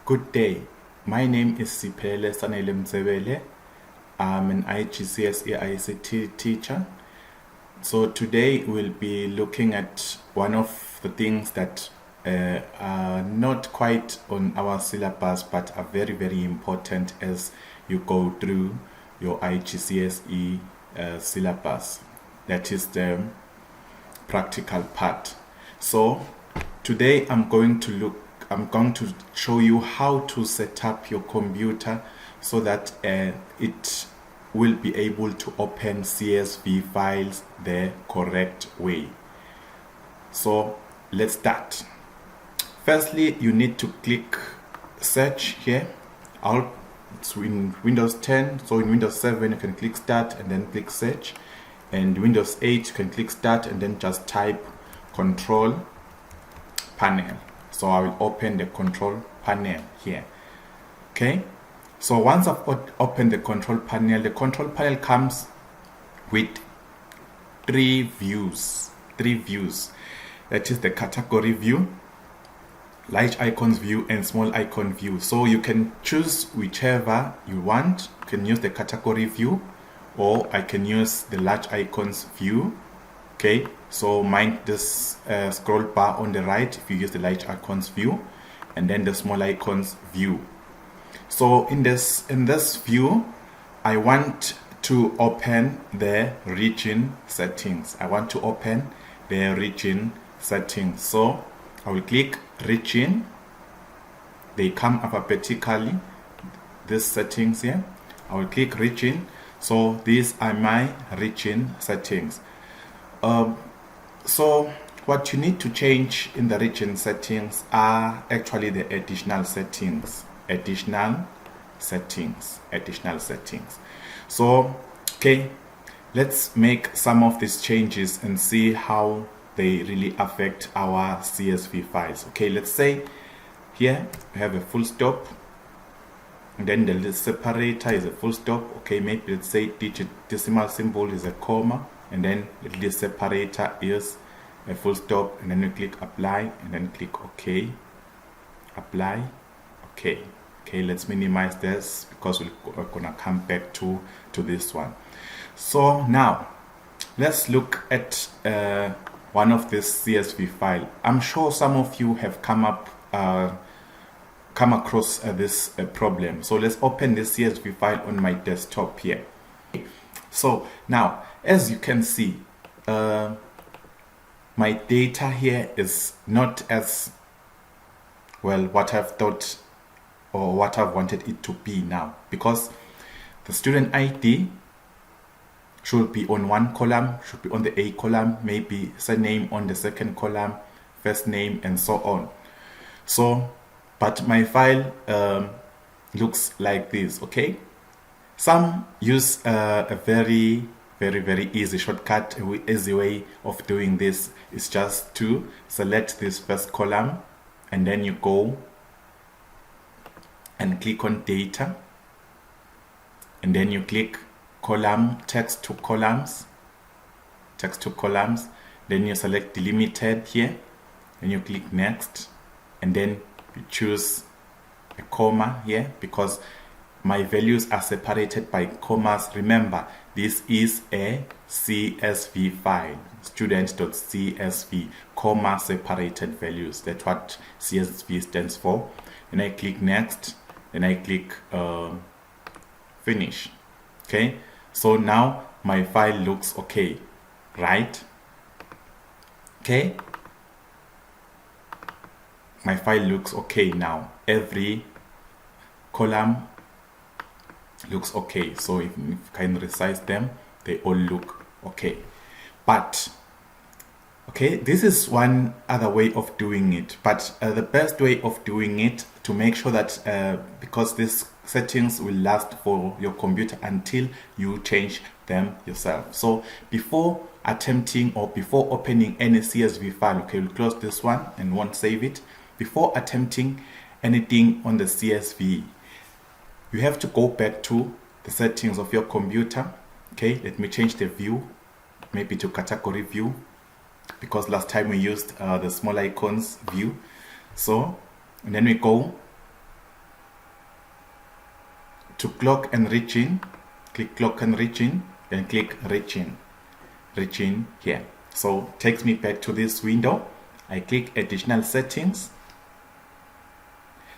Good day. My name is Sipele Sanele Mzebele. I'm an IGCSE ICT teacher. So today we'll be looking at one of the things that are not quite on our syllabus but are very, very important as you go through your IGCSE syllabus. That is the practical part. So today I'm going to show you how to set up your computer so that it will be able to open CSV files the correct way. So let's start. Firstly, you need to click search here. It's in Windows 10, so in Windows 7 you can click start and then click search, and Windows 8 you can click start and then just type control panel. So I will open the control panel here. Okay, so once I've opened the control panel comes with three views. That is the category view, large icons view, and small icon view. So you can choose whichever you want. You can use the category view, or I can use the large icons view. Okay, so mind this scroll bar on the right if you use the large icons view, and then the small icons view. So in this view, I want to open the region settings. So I will click region. They come alphabetically, these settings here. I will click region. So these are my region settings. So what you need to change in the region settings are actually the additional settings. So okay, let's make some of these changes and see how they really affect our CSV files. Okay, let's say here we have a full stop, and then the separator is a full stop. Okay, maybe let's say decimal symbol is a comma, and then the separator is a full stop, and then you click apply and then click OK. Apply. Okay, let's minimize this because we're gonna come back to this one. So now let's look at one of this CSV file. I'm sure some of you have come across this problem. So let's open this CSV file on my desktop here. So now, as you can see, my data here is not as well what I've thought or what I've wanted it to be now, because the student ID should be on one column, should be on the A column, maybe surname on the second column, first name, and so on. So, but my file looks like this. Okay, some use a very easy shortcut. Easy way of doing this is just to select this first column, and then you go and click on data, and then you click column text to columns, then you select delimited here, and you click next, and then you choose a comma here because my values are separated by commas. Remember, this is a CSV file, student.csv, comma separated values. That's what CSV stands for. And I click next, then I click finish. Okay, so now my file looks okay, right? Okay, my file looks okay now. Every column looks okay. So if you can resize them, they all look okay. But okay, this is one other way of doing it, but the best way of doing it to make sure that because these settings will last for your computer until you change them yourself. So before attempting or before opening any CSV file, okay, we'll close this one and won't save it. Before attempting anything on the CSV, you have to go back to the settings of your computer. Okay, let me change the view, maybe to category view, because last time we used the small icons view. So, and then we go to clock and reach in, click clock and reach in, then click reach in here. So takes me back to this window. I click additional settings.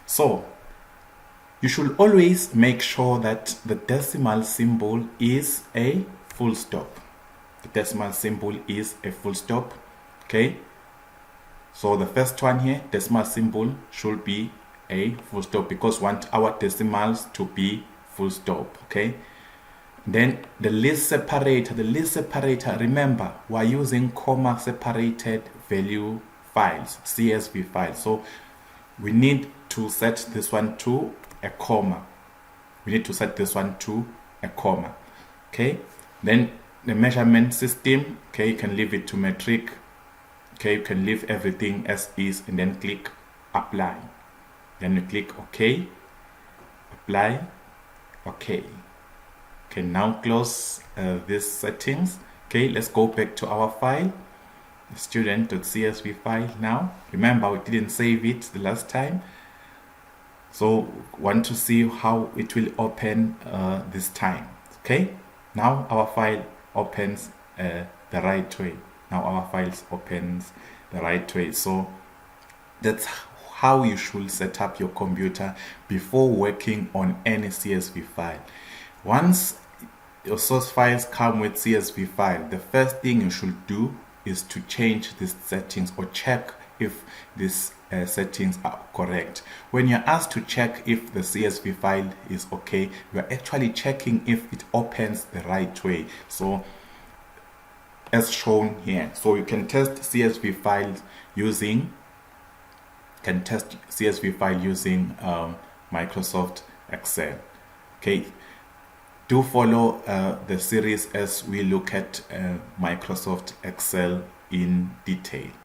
So you should always make sure that the decimal symbol is a full stop. The decimal symbol is a full stop. Okay. So the first one here, decimal symbol should be a full stop because we want our decimals to be full stop. Okay. Then the list separator, remember we're using comma separated value files, CSV files. So we need to set this one to a comma. Okay. Then the measurement system, okay, you can leave it to metric. Okay, you can leave everything as is and then click apply. Then you click OK, apply, OK. Okay, now close these settings. Okay, let's go back to our file, student.csv file now. Remember, we didn't save it the last time. So want to see how it will open this time. Okay, now our file opens the right way. So that's how you should set up your computer before working on any CSV file. Once your source files come with CSV file, the first thing you should do is to change these settings or check if these settings are correct. When you're asked to check if the CSV file is okay, you're actually checking if it opens the right way. So as shown here, so you can test CSV files using Microsoft Excel. Okay, do follow the series as we look at Microsoft Excel in detail.